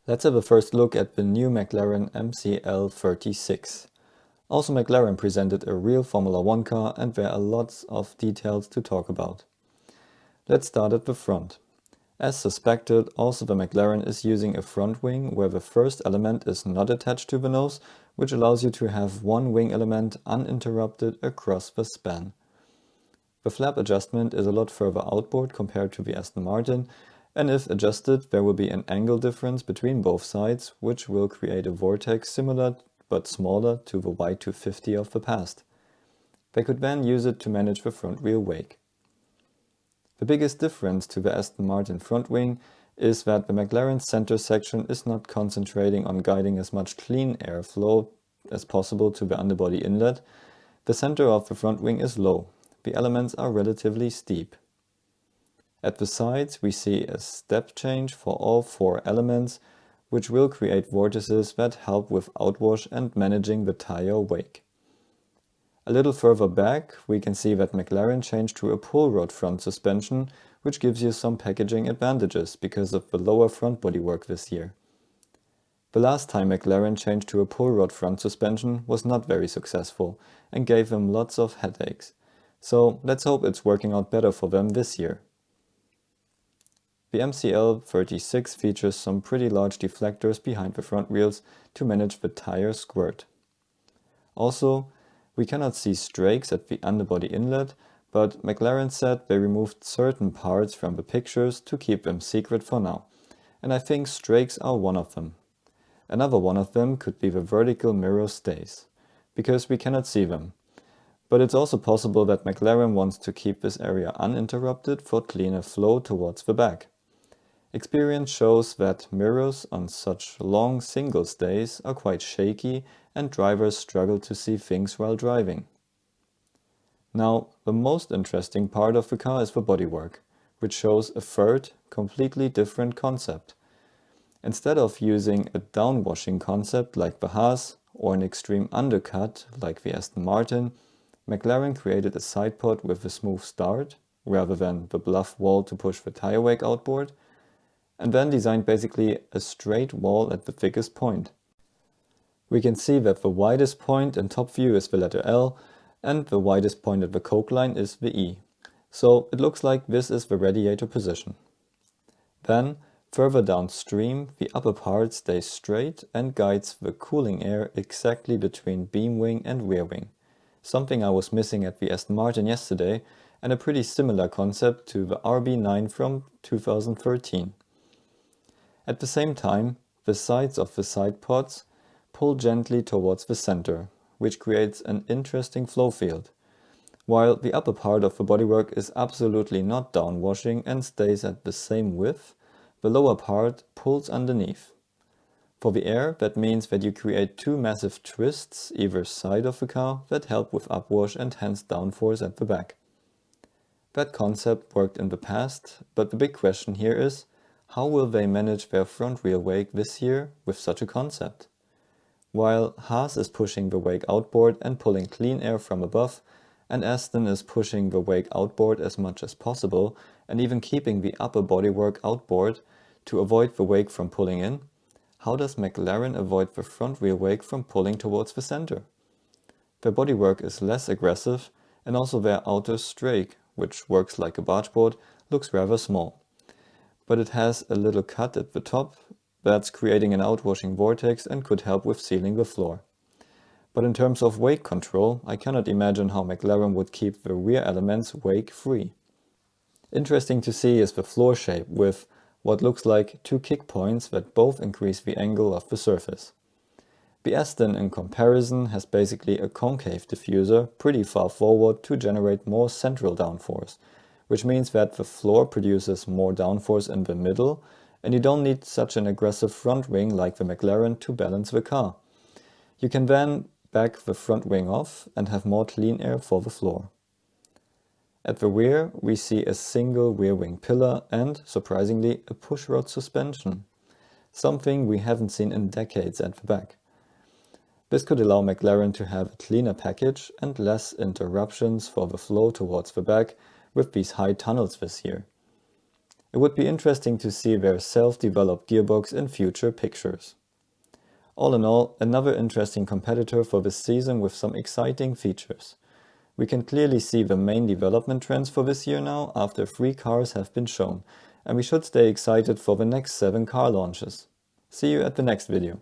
Let's have a first look at the new McLaren MCL36. Also, McLaren presented a real Formula 1 car and there are lots of details to talk about. Let's start at the front. As suspected, also the McLaren is using a front wing where the first element is not attached to the nose, which allows you to have one wing element uninterrupted across the span. The flap adjustment is a lot further outboard compared to the Aston Martin, and if adjusted there will be an angle difference between both sides, which will create a vortex similar but smaller to the Y250 of the past. They could then use it to manage the front wheel wake. The biggest difference to the Aston Martin front wing is that the McLaren center section is not concentrating on guiding as much clean air flow as possible to the underbody inlet. The center of the front wing is low. The elements are relatively steep. At the sides we see a step change for all four elements, which will create vortices that help with outwash and managing the tire wake. A little further back we can see that McLaren changed to a pull rod front suspension, which gives you some packaging advantages because of the lower front bodywork this year. The last time McLaren changed to a pull rod front suspension was not very successful and gave them lots of headaches. So let's hope it's working out better for them this year. The MCL36 features some pretty large deflectors behind the front wheels to manage the tire squirt. Also, we cannot see strakes at the underbody inlet, but McLaren said they removed certain parts from the pictures to keep them secret for now, and I think strakes are one of them. Another one of them could be the vertical mirror stays, because we cannot see them. But it's also possible that McLaren wants to keep this area uninterrupted for cleaner flow towards the back. Experience shows that mirrors on such long single stays are quite shaky and drivers struggle to see things while driving. Now, the most interesting part of the car is the bodywork, which shows a third, completely different concept. Instead of using a downwashing concept like the Haas or an extreme undercut like the Aston Martin, McLaren created a side pod with a smooth start, rather than the bluff wall to push the tire wake outboard, and then designed basically a straight wall at the thickest point. We can see that the widest point in top view is the letter L, and the widest point at the coke line is the E. So it looks like this is the radiator position. Then, further downstream, the upper part stays straight and guides the cooling air exactly between beam wing and rear wing. Something I was missing at the Aston Martin yesterday, and a pretty similar concept to the RB9 from 2013. At the same time, the sides of the side pods pull gently towards the center, which creates an interesting flow field. While the upper part of the bodywork is absolutely not downwashing and stays at the same width, the lower part pulls underneath. For the air, that means that you create two massive twists either side of the car that help with upwash and hence downforce at the back. That concept worked in the past, but the big question here is, how will they manage their front wheel wake this year with such a concept? While Haas is pushing the wake outboard and pulling clean air from above, and Aston is pushing the wake outboard as much as possible and even keeping the upper bodywork outboard to avoid the wake from pulling in, how does McLaren avoid the front wheel wake from pulling towards the center? Their bodywork is less aggressive, and also their outer strake, which works like a bargeboard, looks rather small. But it has a little cut at the top that's creating an outwashing vortex and could help with sealing the floor. But in terms of wake control, I cannot imagine how McLaren would keep the rear elements wake free. Interesting to see is the floor shape with what looks like two kick points that both increase the angle of the surface. The Aston in comparison has basically a concave diffuser pretty far forward to generate more central downforce, which means that the floor produces more downforce in the middle and you don't need such an aggressive front wing like the McLaren to balance the car. You can then back the front wing off and have more clean air for the floor. At the rear we see a single rear wing pillar and, surprisingly, a pushrod suspension, something we haven't seen in decades at the back. This could allow McLaren to have a cleaner package and less interruptions for the flow towards the back with these high tunnels this year. It would be interesting to see their self-developed gearbox in future pictures. All in all, another interesting competitor for this season with some exciting features. We can clearly see the main development trends for this year now after 3 cars have been shown, and we should stay excited for the next 7 car launches. See you at the next video.